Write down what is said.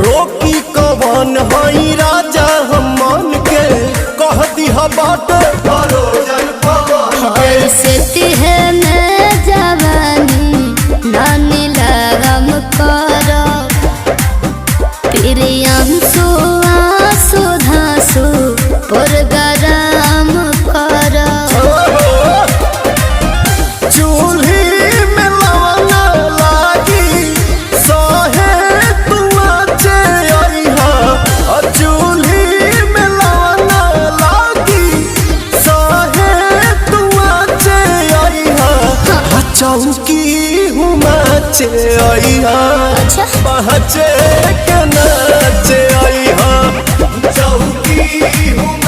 रोकी कवन हई राजा हम मन के कह दिहा बाट भरोजन पवन के से तिहने जवानी नानी लगम करो प्रियांशु आंसू धांसू पुरगराम करो चूल्ही में लवना लागी सहे तुआ चे अइहा चूल्ही में लवना लागी सहे तुआ चे अइहा चौकी हुमा चे अइहा पहचे के नाचे अइहा चौकी हुमा